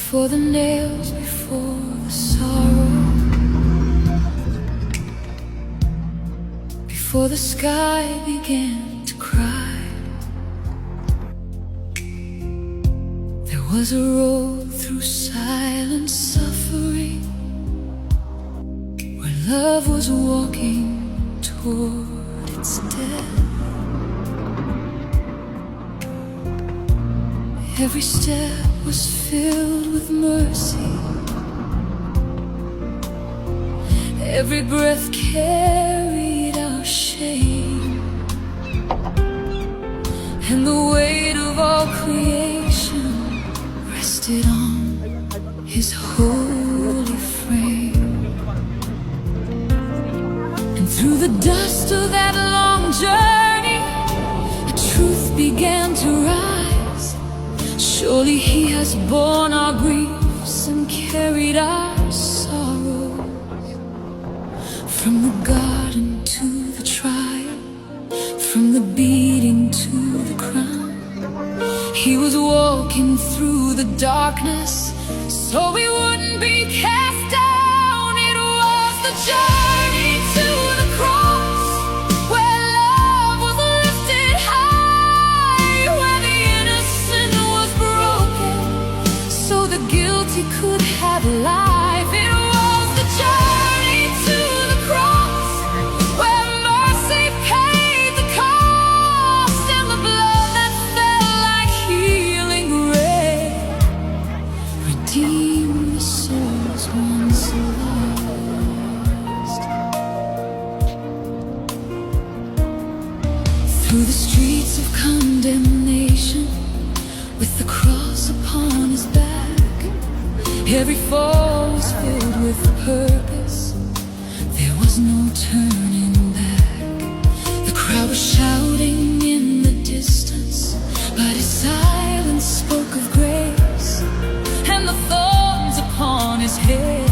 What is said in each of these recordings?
before the nails, before the sorrow, before the sky began to cry. There was a road through silent suffering, where love was walking toward its death. Every step was filled with mercy, every breath carried our shame, and the weight of all creation rested on His holy frame. And through the dust of that long journey, a truth began to rise. Surely He has borne our griefs and carried our sorrows. From the garden to the trial, from the beating to the crown, He was walking through the darkness so we wouldn't be cast down. It was the journey to the cross, where love was lifted high, where the innocent was broken so the guilty could have life. It was the journey to the cross, where mercy paid the cost, and the blood that fell like healing rain redeemed the souls once lost. Through the streets of condemnation, with the cross upon His back, every fall was filled with purpose. There was no turning back. The crowd was shouting in the distance, but His silence spoke of grace, and the thorns upon His head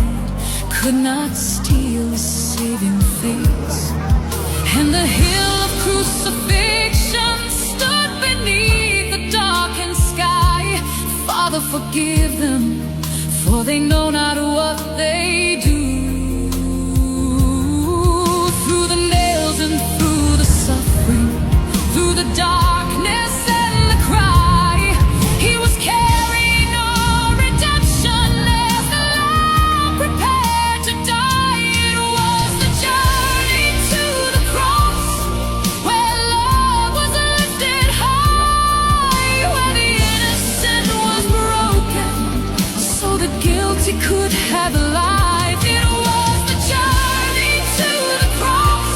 could not steal His saving face. And the hill of crucifixion stood beneath the darkened sky. Father, forgive them, for they know not what they do. Through the nails and through the suffering, through the darkness and the cry, He was carrying our redemption as the Lamb prepared to die. It was the journey to the cross, where love was lifted high, where the innocent was broken so the guilty could have life. It was the journey to the cross,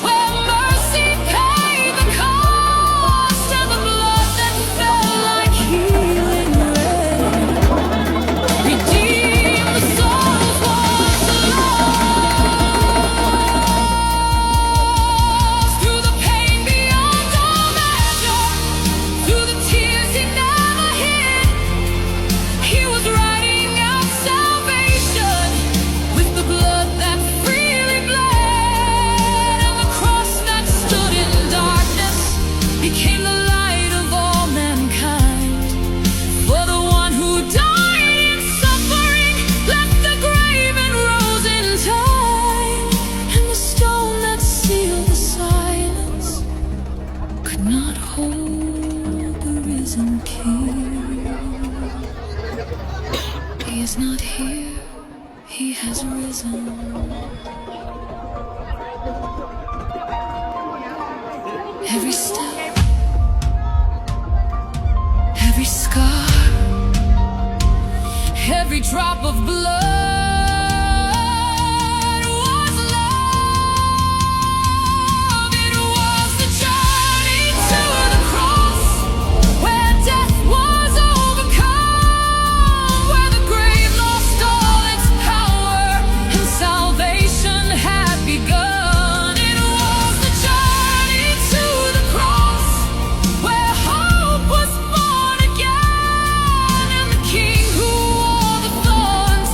where mercy paid the cost, and the blood that fell like healing rain redeemed the souls once lost. Through the pain beyond all measure, through the tears He never hid, He was writing out salvation with the blood that freely bled. And the cross that stood in darkness became the light of all mankind. For the one who died in suffering left the grave and rose in time. And the stone that sealed the silence could not hold the risen King. He is not here, He has risen. Every step, every scar, every drop of blood was love. It was the journey to the cross, where death was overcome, where the grave lost all its power and salvation had begun. It was the journey to the cross, where hope was born again, and the King who wore the thorns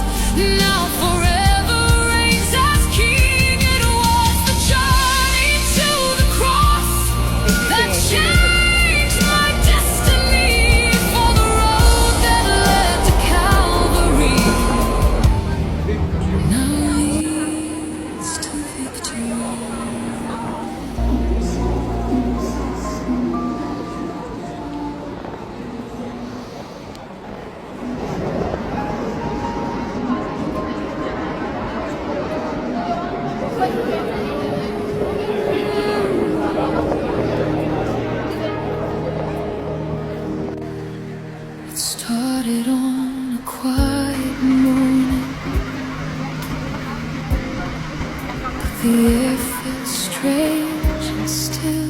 The air felt strange and still,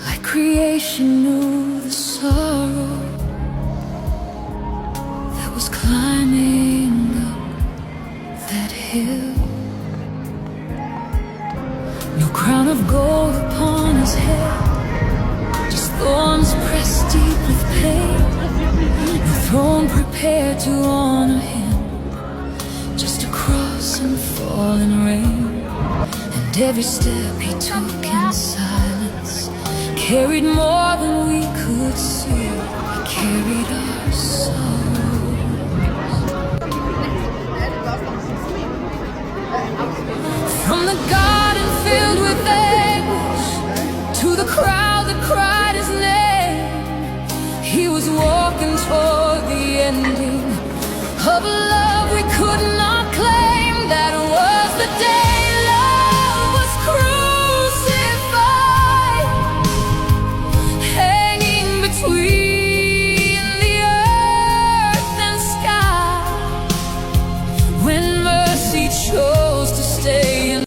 like creation knew the sorrow that was climbing up that hill. No crown of gold upon his head, just thorns pressed deep with pain. No throne prepared to honor him, just a cross and falling rain. And every step he took in silence carried more than we could see. He carried our sorrows. From the garden filled with anguish to the crowd that cried his name, he was walking toward the ending of a love we could not